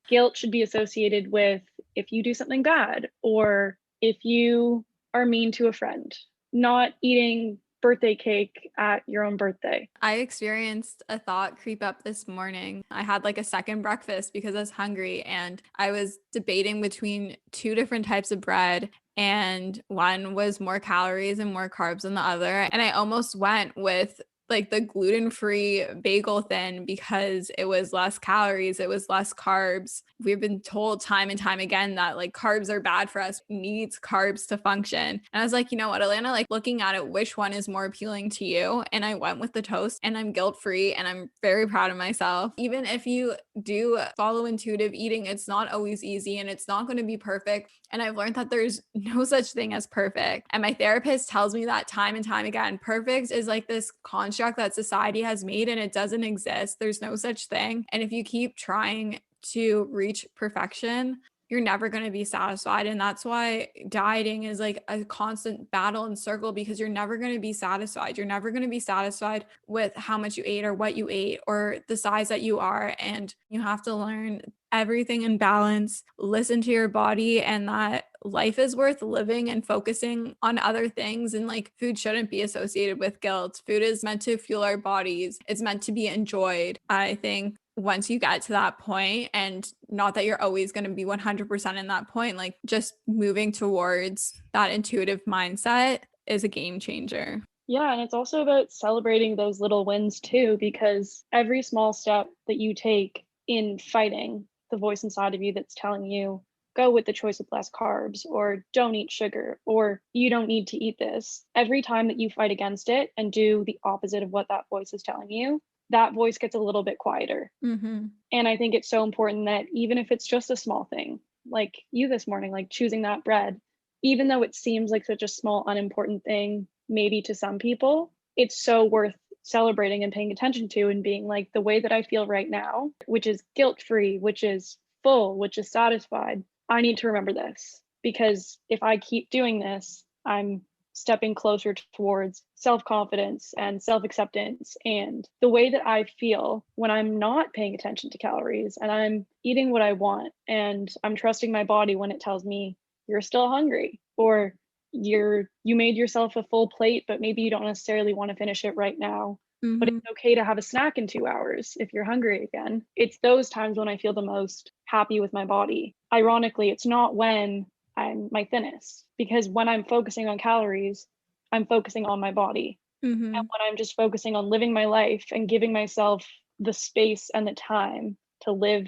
Guilt should be associated with if you do something bad or if you are mean to a friend, not eating birthday cake at your own birthday. I experienced a thought creep up this morning. I had like a second breakfast because I was hungry, and I was debating between two different types of bread, and one was more calories and more carbs than the other. And I almost went with like the gluten-free bagel thin because it was less calories, it was less carbs. We've been told time and time again that like carbs are bad for us, needs carbs to function. And I was like, you know what, Alana, like looking at it, which one is more appealing to you? And I went with the toast, and I'm guilt-free and I'm very proud of myself. Even if you do follow intuitive eating, it's not always easy and it's not going to be perfect. And I've learned that there's no such thing as perfect. And my therapist tells me that time and time again. Perfect is like this construct that society has made, and it doesn't exist. There's no such thing. And if you keep trying to reach perfection, you're never going to be satisfied. And that's why dieting is like a constant battle and circle, because you're never going to be satisfied. You're never going to be satisfied with how much you ate or what you ate or the size that you are. And you have to learn everything in balance, listen to your body, and that life is worth living and focusing on other things. And like food shouldn't be associated with guilt. Food is meant to fuel our bodies. It's meant to be enjoyed. I think once you get to that point, and not that you're always going to be 100% in that point, like just moving towards that intuitive mindset is a game changer. Yeah, and it's also about celebrating those little wins too, because every small step that you take in fighting the voice inside of you that's telling you, go with the choice of less carbs, or don't eat sugar, or you don't need to eat this. Every time that you fight against it and do the opposite of what that voice is telling you, that voice gets a little bit quieter. And I think it's so important that even if it's just a small thing, like you this morning, like choosing that bread, even though it seems like such a small, unimportant thing, maybe to some people, it's so worth celebrating and paying attention to, and being like, the way that I feel right now, which is guilt-free, which is full, which is satisfied, I need to remember this, because if I keep doing this, I'm stepping closer towards self-confidence and self-acceptance. And the way that I feel when I'm not paying attention to calories and I'm eating what I want, and I'm trusting my body when it tells me you're still hungry, or you made yourself a full plate, but maybe you don't necessarily want to finish it right now. But it's okay to have a snack in 2 hours if you're hungry again. It's those times when I feel the most happy with my body. Ironically, it's not when I'm my thinnest, because when I'm focusing on calories, I'm focusing on my body. And when I'm just focusing on living my life and giving myself the space and the time to live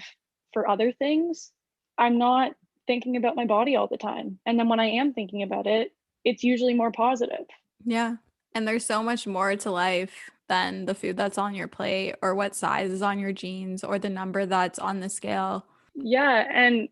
for other things, I'm not thinking about my body all the time. And then when I am thinking about it, it's usually more positive. Yeah. And there's so much more to life than the food that's on your plate or what size is on your jeans or the number that's on the scale. Yeah. And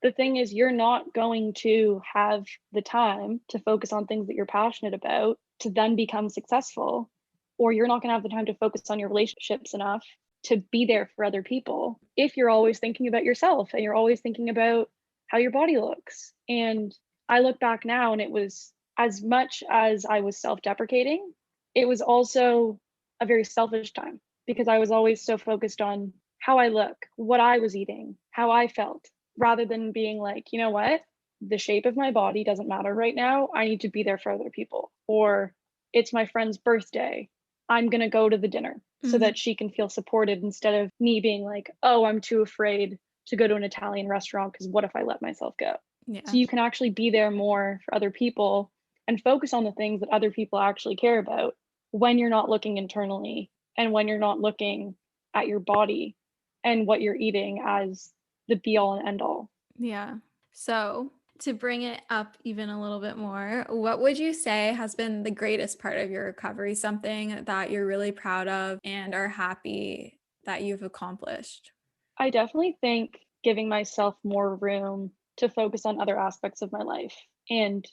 the thing is, you're not going to have the time to focus on things that you're passionate about to then become successful, or you're not going to have the time to focus on your relationships enough to be there for other people if you're always thinking about yourself and you're always thinking about how your body looks. And I look back now, and it was, as much as I was self-deprecating, it was also a very selfish time, because I was always so focused on how I look, what I was eating, how I felt, rather than being like, you know what, the shape of my body doesn't matter right now. I need to be there for other people. Or it's my friend's birthday, I'm going to go to the dinner so that she can feel supported, instead of me being like, oh, I'm too afraid to go to an Italian restaurant because what if I let myself go? Yeah. So you can actually be there more for other people and focus on the things that other people actually care about when you're not looking internally, and when you're not looking at your body and what you're eating as the be all and end all. Yeah. So to bring it up even a little bit more, what would you say has been the greatest part of your recovery? Something that you're really proud of and are happy that you've accomplished? I definitely think giving myself more room to focus on other aspects of my life and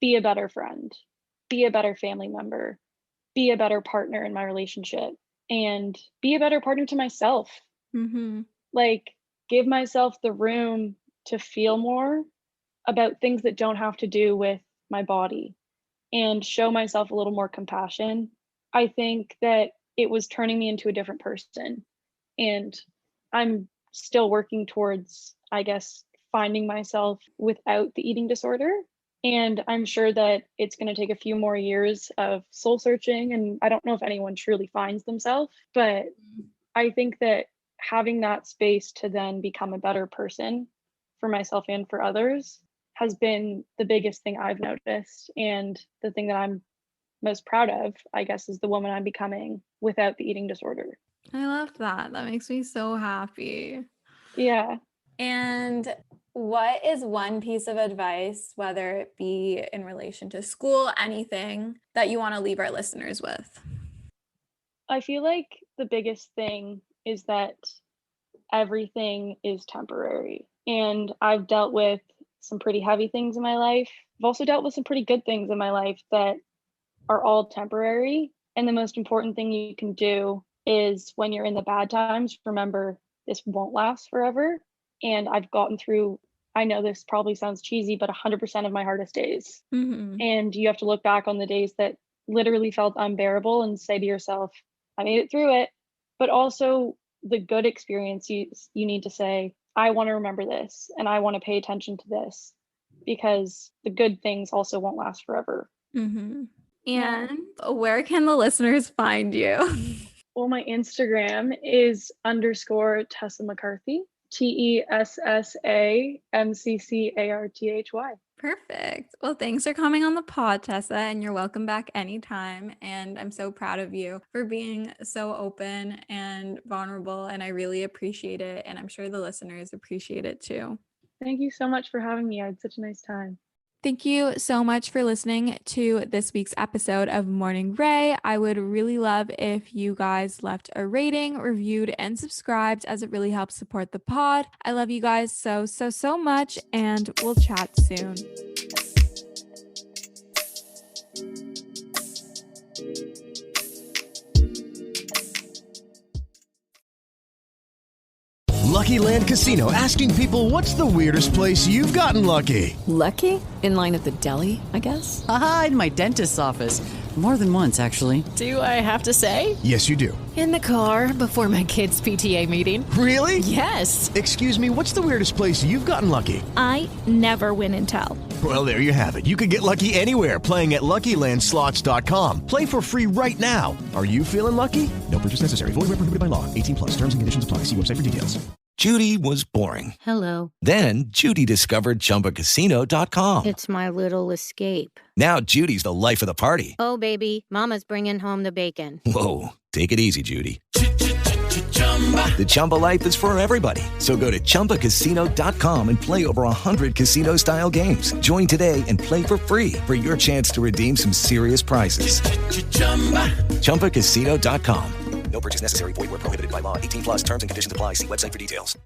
be a better friend, be a better family member, be a better partner in my relationship, and be a better partner to myself. Like, give myself the room to feel more about things that don't have to do with my body, and show myself a little more compassion. I think that it was turning me into a different person, and I'm still working towards, I guess, finding myself without the eating disorder. And I'm sure that it's going to take a few more years of soul searching, and I don't know if anyone truly finds themselves, but I think that having that space to then become a better person for myself and for others has been the biggest thing I've noticed. And the thing that I'm most proud of, I guess, is the woman I'm becoming without the eating disorder. I love that. That makes me so happy. Yeah. And what is one piece of advice, whether it be in relation to school, anything, that you want to leave our listeners with? I feel like the biggest thing is that everything is temporary. And I've dealt with some pretty heavy things in my life. I've also dealt with some pretty good things in my life that are all temporary. And the most important thing you can do is, when you're in the bad times, remember this won't last forever. And I've gotten through, I know this probably sounds cheesy, but 100% of my hardest days. And you have to look back on the days that literally felt unbearable and say to yourself, I made it through it. But also the good experience, you need to say, I want to remember this and I want to pay attention to this, because the good things also won't last forever. And where can the listeners find you? Well, my Instagram is _ Tessa McCarthy, TessaMcCarthy. Perfect. Well, thanks for coming on the pod, Tessa, and you're welcome back anytime. And I'm so proud of you for being so open and vulnerable, and I really appreciate it. And I'm sure the listeners appreciate it too. Thank you so much for having me. I had such a nice time. Thank you so much for listening to this week's episode of Morning Rae. I would really love if you guys left a rating, reviewed, and subscribed, as it really helps support the pod. I love you guys so much, and we'll chat soon. Lucky Land Casino, asking people, what's the weirdest place you've gotten lucky? Lucky? In line at the deli, I guess? Aha, in my dentist's office. More than once, actually. Do I have to say? Yes, you do. In the car before my kids' PTA meeting. Really? Yes. Excuse me, what's the weirdest place you've gotten lucky? I never win and tell. Well, there you have it. You can get lucky anywhere, playing at LuckyLandSlots.com. Play for free right now. Are you feeling lucky? No purchase necessary. Void where prohibited by law. 18+. Terms and conditions apply. See website for details. Judy was boring. Hello. Then Judy discovered ChumbaCasino.com. It's my little escape. Now Judy's the life of the party. Oh, baby, mama's bringing home the bacon. Whoa, take it easy, Judy. The Chumba life is for everybody. So go to ChumbaCasino.com and play over 100 casino-style games. Join today and play for free for your chance to redeem some serious prizes. ChumbaCasino.com. No purchase necessary. Void where prohibited by law. 18 plus terms and conditions apply. See website for details.